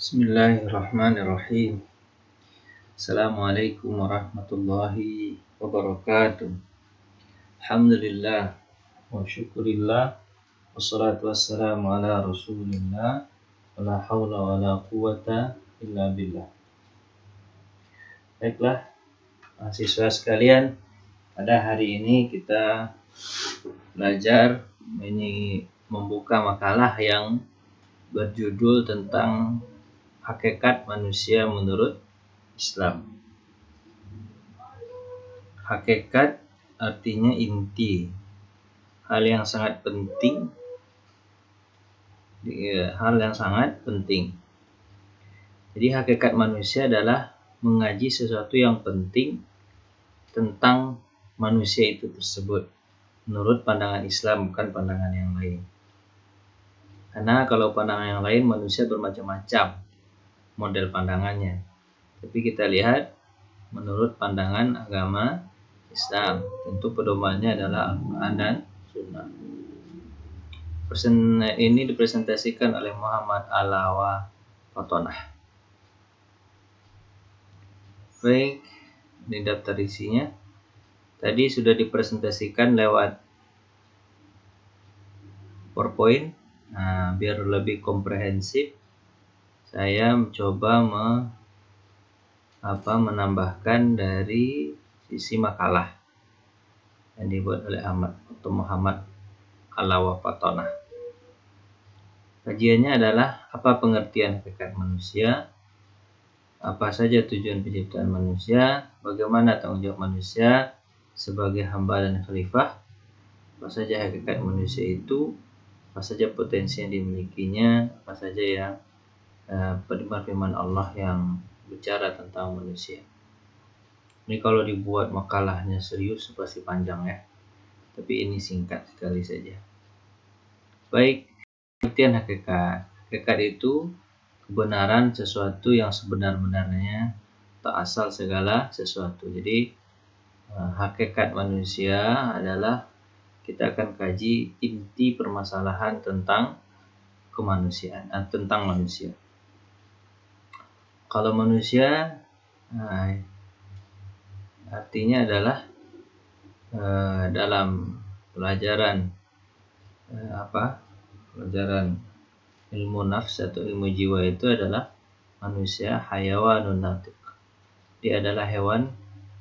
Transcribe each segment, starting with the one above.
Bismillahirrahmanirrahim. Assalamualaikum warahmatullahi wabarakatuh. Alhamdulillah wa syukurillah wassalatu wassalamu ala rasulillah wala hawla wala quwata illa billah. Baiklah mahasiswa sekalian, pada hari ini kita belajar membuka makalah yang berjudul tentang hakikat manusia menurut Islam. Hakikat artinya inti, hal yang sangat penting. Jadi hakikat manusia adalah mengaji sesuatu yang penting tentang manusia itu tersebut menurut pandangan Islam, bukan pandangan yang lain. Karena kalau pandangan yang lain, manusia bermacam-macam model pandangannya. Tapi kita lihat menurut pandangan agama Islam, tentu pedomannya adalah Al-Quran dan Sunnah. Ini dipresentasikan oleh Muhammad Alawa Fatonah. Baik, ini daftar isinya. Tadi sudah dipresentasikan lewat PowerPoint. Nah, biar lebih komprehensif, saya mencoba menambahkan dari sisi makalah yang dibuat oleh Muhammad Alawa Fatonah. Kajiannya adalah apa pengertian hakikat manusia, apa saja tujuan penciptaan manusia, bagaimana tanggung jawab manusia sebagai hamba dan khalifah, apa saja hakikat manusia itu, apa saja potensi yang dimilikinya, apa saja yang firman Allah yang bicara tentang manusia. Ini kalau dibuat makalahnya serius pasti panjang ya, tapi ini singkat sekali saja. Baik, pengertian hakikat. Hakikat itu kebenaran sesuatu yang sebenar-benarnya atau asal segala sesuatu. Jadi hakikat manusia adalah kita akan kaji inti permasalahan tentang kemanusiaan, tentang manusia. Kalau manusia artinya adalah dalam pelajaran pelajaran ilmu nafs atau ilmu jiwa itu adalah manusia hayawanun natiq. Dia adalah hewan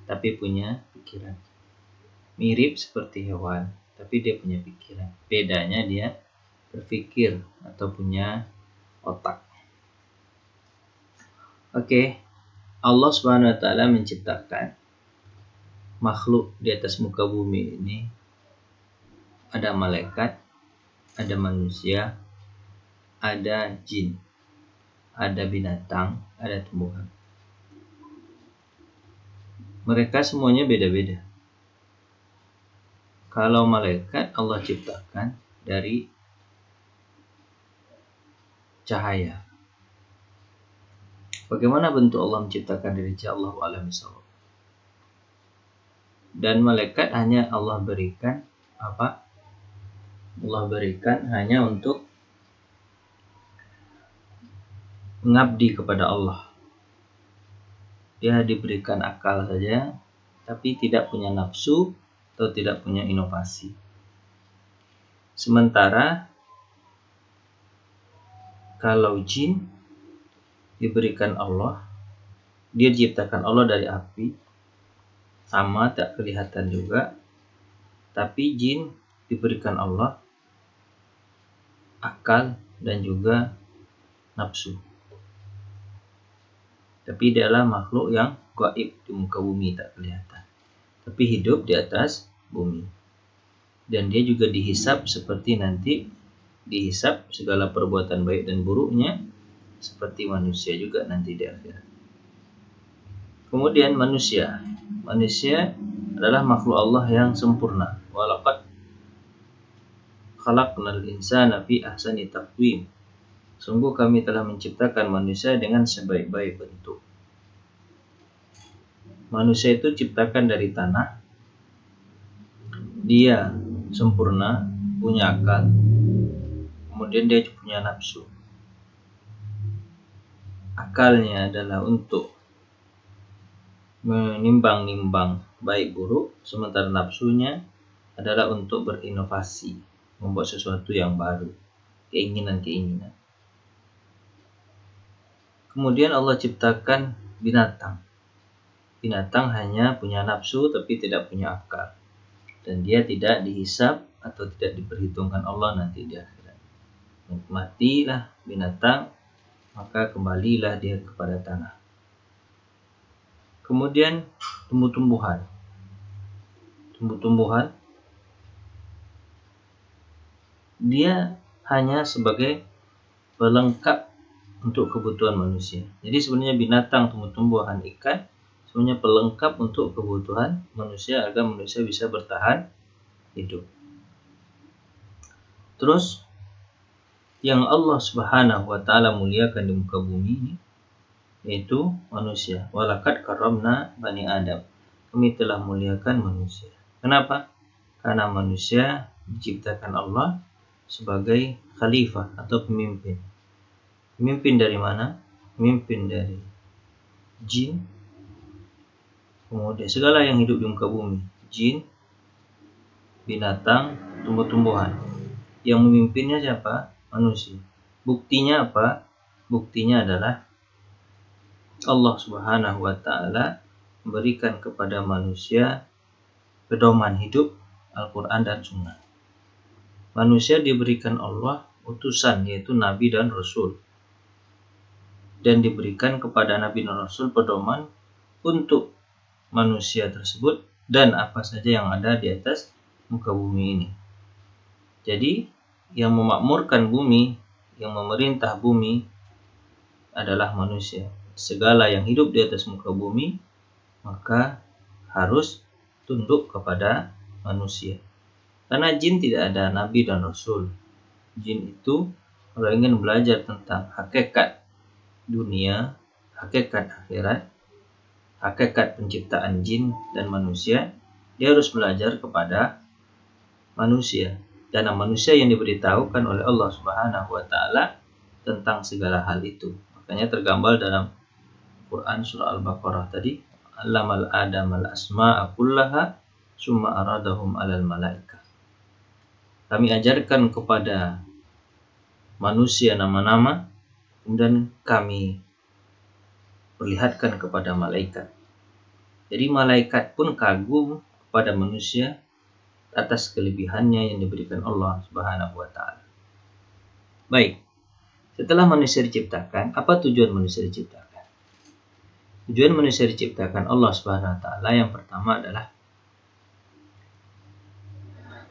tapi punya pikiran. Mirip seperti hewan tapi dia punya pikiran. Bedanya dia berpikir atau punya otak. Oke. Allah Subhanahu wa taala menciptakan makhluk di atas muka bumi ini. Ada malaikat, ada manusia, ada jin, ada binatang, ada tumbuhan. Mereka semuanya beda-beda. Kalau malaikat Allah ciptakan dari cahaya. Bagaimana bentuk Allah menciptakan dari cahaya? Allahu a'lam bishawab. Dan malaikat hanya Allah berikan Allah berikan hanya untuk mengabdi kepada Allah. Dia diberikan akal saja, tapi tidak punya nafsu atau tidak punya inovasi. Sementara kalau jin diberikan Allah, dia diciptakan Allah dari api, sama tak kelihatan juga, tapi jin diberikan Allah akal dan juga nafsu. Tapi dia adalah makhluk yang gaib di muka bumi, tak kelihatan, tapi hidup di atas bumi. Dan dia juga dihisab seperti nanti dihisab segala perbuatan baik dan buruknya seperti manusia juga nanti di akhirat. Kemudian manusia adalah makhluk Allah yang sempurna. Walaqad khalaqnal insana fi ahsani taqwim. Sungguh kami telah menciptakan manusia dengan sebaik-baik bentuk. Manusia itu ciptakan dari tanah. Dia sempurna, punya akal. Kemudian dia punya nafsu. akalnya adalah untuk menimbang-nimbang baik buruk, sementara nafsunya adalah untuk berinovasi, membuat sesuatu yang baru, keinginan-keinginan. Kemudian Allah ciptakan binatang. Binatang hanya punya nafsu tapi tidak punya akal, dan dia tidak dihisab atau tidak diperhitungkan Allah nanti di akhirat. Matilah binatang, maka kembalilah dia kepada tanah. Kemudian tumbuh-tumbuhan. Tumbuh-tumbuhan dia hanya sebagai pelengkap untuk kebutuhan manusia. Jadi sebenarnya binatang, tumbuh-tumbuhan, ikan sebenarnya pelengkap untuk kebutuhan manusia agar manusia bisa bertahan hidup. Terus yang Allah Subhanahu wa taala muliakan di muka bumi ini yaitu manusia. Walaqad karramna bani Adam. Kami telah muliakan manusia. Kenapa? Karena manusia diciptakan Allah sebagai khalifah atau pemimpin. Pemimpin dari mana? Pemimpin dari jin. Kemudian segala yang hidup di muka bumi, jin, binatang, tumbuh-tumbuhan. Yang memimpinnya siapa? Manusia. Buktinya apa? Buktinya adalah Allah Subhanahu wa taala memberikan kepada manusia pedoman hidup Al-Quran dan Sunnah. Manusia diberikan Allah utusan, yaitu Nabi dan Rasul, dan diberikan kepada Nabi dan Rasul pedoman untuk manusia tersebut dan apa saja yang ada di atas muka bumi ini. Jadi yang memakmurkan bumi, yang memerintah bumi adalah manusia. Segala yang hidup di atas muka bumi maka harus tunduk kepada manusia. Karena jin tidak ada nabi dan rasul. Jin itu kalau ingin belajar tentang hakikat dunia, hakikat akhirat, hakikat penciptaan jin dan manusia, dia harus belajar kepada manusia. Karena manusia yang diberitahukan oleh Allah Subhanahu wa taala tentang segala hal itu. Makanya tergambar dalam Quran surah Al-Baqarah tadi, Allamal Adamal asma'a kullaha summa aradahum 'alal malaikah. Kami ajarkan kepada manusia nama-nama, kemudian kami perlihatkan kepada malaikat. Jadi malaikat pun kagum kepada manusia atas kelebihannya yang diberikan Allah Subhanahu wa taala. Baik. Setelah manusia diciptakan, apa tujuan manusia diciptakan? Tujuan manusia diciptakan Allah Subhanahu wa taala yang pertama adalah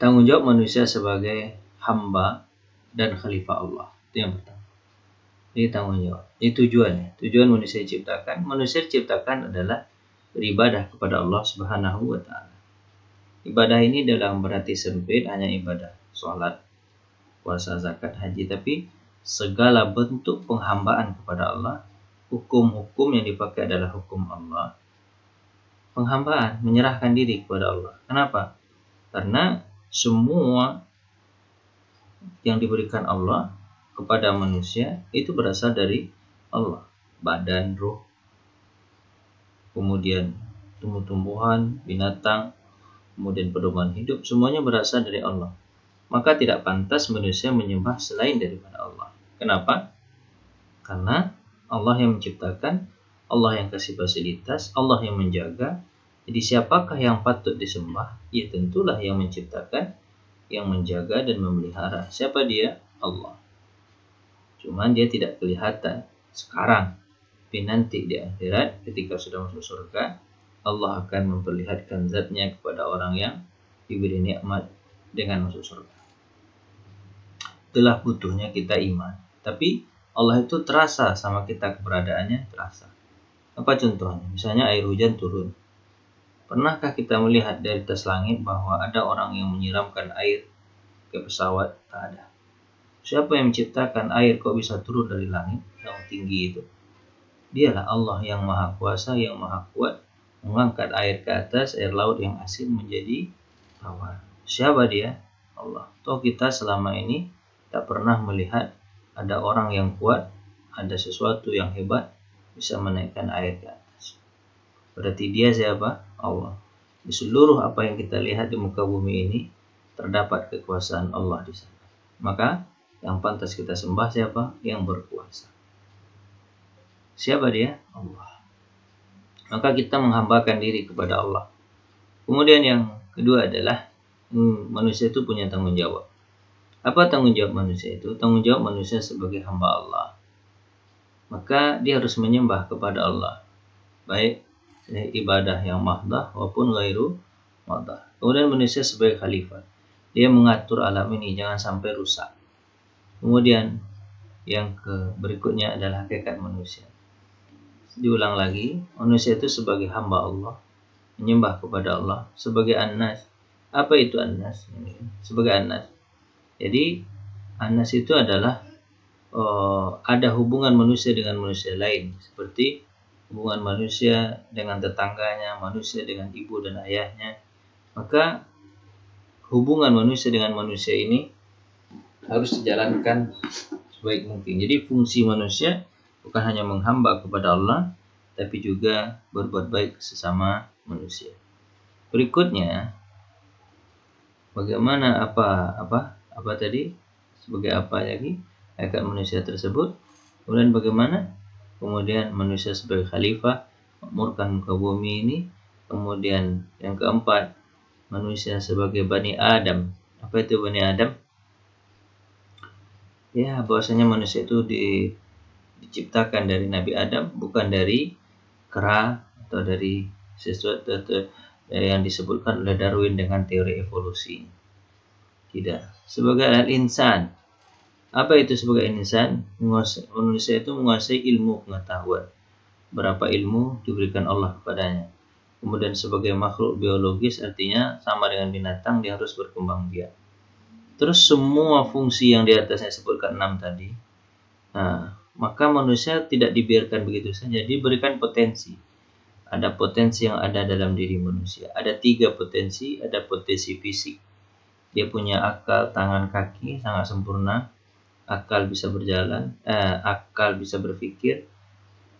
tanggung jawab manusia sebagai hamba dan khalifah Allah. Itu yang pertama. Ini tanggung jawab. Ini tujuannya. Tujuan manusia diciptakan. Manusia diciptakan adalah beribadah kepada Allah Subhanahu wa taala. Ibadah ini dalam berarti sempit hanya ibadah sholat, puasa, zakat, haji, tapi segala bentuk penghambaan kepada Allah. Hukum-hukum yang dipakai adalah hukum Allah. Penghambaan, menyerahkan diri kepada Allah. Kenapa? Karena semua yang diberikan Allah kepada manusia itu berasal dari Allah. Badan, ruh, kemudian tumbuh-tumbuhan, binatang, kemudian pedoman hidup, semuanya berasal dari Allah. Maka tidak pantas manusia menyembah selain daripada Allah. Kenapa? Karena Allah yang menciptakan, Allah yang kasih fasilitas, Allah yang menjaga. Jadi siapakah yang patut disembah? Ya tentulah yang menciptakan, yang menjaga dan memelihara. Siapa dia? Allah. Cuman dia tidak kelihatan sekarang. Tapi nanti di akhirat ketika sudah masuk surga, Allah akan memperlihatkan zatnya kepada orang yang diberi nikmat dengan masuk surga. Itulah butuhnya kita iman. Tapi Allah itu terasa sama kita, keberadaannya terasa. Apa contohnya? Misalnya air hujan turun. Pernahkah kita melihat dari atas langit bahwa ada orang yang menyiramkan air ke pesawat? Tak ada. Siapa yang menciptakan air kok bisa turun dari langit yang tinggi itu? Dialah Allah yang maha kuasa, yang maha kuat, mengangkat air ke atas, air laut yang asin menjadi tawar. Siapa dia? Allah. Toh kita selama ini tak pernah melihat ada orang yang kuat, ada sesuatu yang hebat bisa menaikkan air ke atas. Berarti dia siapa? Allah. Di seluruh apa yang kita lihat di muka bumi ini terdapat kekuasaan Allah di sana. Maka yang pantas kita sembah siapa? Yang berkuasa. Siapa dia? Allah. Maka kita menghambakan diri kepada Allah. Kemudian yang kedua adalah manusia itu punya tanggung jawab. Apa tanggung jawab manusia itu? Tanggung jawab manusia sebagai hamba Allah. Maka dia harus menyembah kepada Allah. Baik ibadah yang mahdah maupun ghairu mahdah. Kemudian manusia sebagai khalifah. Dia mengatur alam ini jangan sampai rusak. Kemudian yang berikutnya adalah hakikat manusia. Diulang lagi, manusia itu sebagai hamba Allah, menyembah kepada Allah, sebagai an-nas. Apa itu an-nas? Sebagai an-nas. Jadi an-nas itu adalah ada hubungan manusia dengan manusia lain, seperti hubungan manusia dengan tetangganya, manusia dengan ibu dan ayahnya. Maka hubungan manusia dengan manusia ini harus dijalankan sebaik mungkin. Jadi fungsi manusia bukan hanya menghamba kepada Allah, tapi juga berbuat baik sesama manusia. Berikutnya, bagaimana apa tadi? Sebagai apa lagi hakikat manusia tersebut? Kemudian bagaimana? Kemudian manusia sebagai khalifah makmurkan muka bumi ini. Kemudian yang keempat, manusia sebagai Bani Adam. Apa itu Bani Adam? Ya, bahwasanya manusia itu diciptakan dari Nabi Adam, bukan dari kera atau dari sesuatu yang disebutkan oleh Darwin dengan teori evolusi. Tidak. Sebagai al-insan. Apa itu sebagai insan? Manusia itu menguasai ilmu pengetahuan. Berapa ilmu diberikan Allah kepadanya. Kemudian sebagai makhluk biologis, artinya sama dengan binatang, dia harus berkembang biak. Terus semua fungsi yang di atasnya sebutkan 6 tadi, maka manusia tidak dibiarkan begitu saja, diberikan potensi. Ada potensi yang ada dalam diri manusia. Ada 3 potensi, ada potensi fisik. Dia punya akal, tangan, kaki sangat sempurna. Akal bisa berjalan, akal bisa berpikir,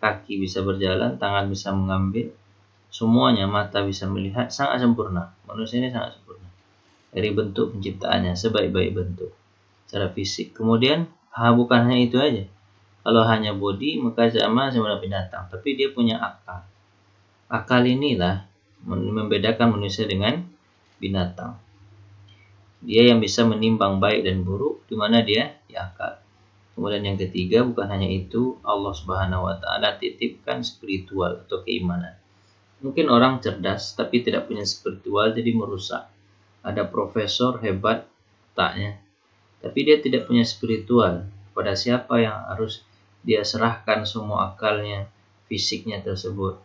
kaki bisa berjalan, tangan bisa mengambil, semuanya, mata bisa melihat, sangat sempurna. Manusia ini sangat sempurna. Dari bentuk penciptaannya, sebaik-baik bentuk secara fisik. Kemudian bukan hanya itu aja. Kalau hanya body maka sama binatang, tapi dia punya akal. Akal inilah membedakan manusia dengan binatang. Dia yang bisa menimbang baik dan buruk, di mana dia di akal. Kemudian yang ketiga, bukan hanya itu, Allah Subhanahu wa taala titipkan spiritual atau keimanan. Mungkin orang cerdas tapi tidak punya spiritual, jadi merusak. Ada profesor hebat taknya, tapi dia tidak punya spiritual. Pada siapa yang harus dia serahkan semua akalnya, fisiknya tersebut?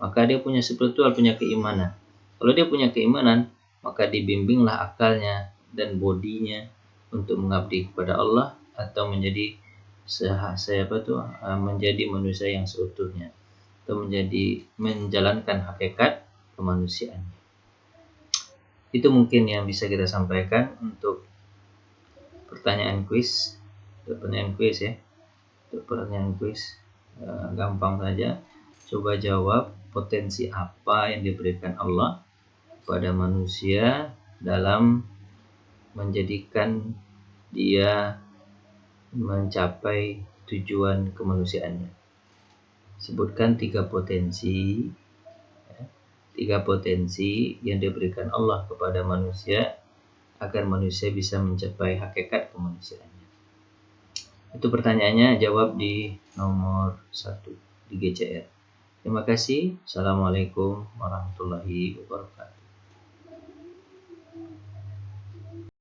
Maka dia punya spiritual, punya keimanan. Kalau dia punya keimanan, maka dibimbinglah akalnya dan bodinya untuk mengabdi kepada Allah atau menjadi menjadi manusia yang seutuhnya, atau menjalankan hakikat kemanusiaan. Itu mungkin yang bisa kita sampaikan untuk pertanyaan kuis. Pertanyaan kuis ya. Untuk pertanyaan kuis gampang saja. Coba jawab potensi apa yang diberikan Allah kepada manusia dalam menjadikan dia mencapai tujuan kemanusiaannya. Sebutkan 3 potensi. 3 potensi yang diberikan Allah kepada manusia agar manusia bisa mencapai hakikat kemanusiaannya. Itu pertanyaannya, jawab di nomor 1 di GCR. Terima kasih. Assalamualaikum warahmatullahi wabarakatuh.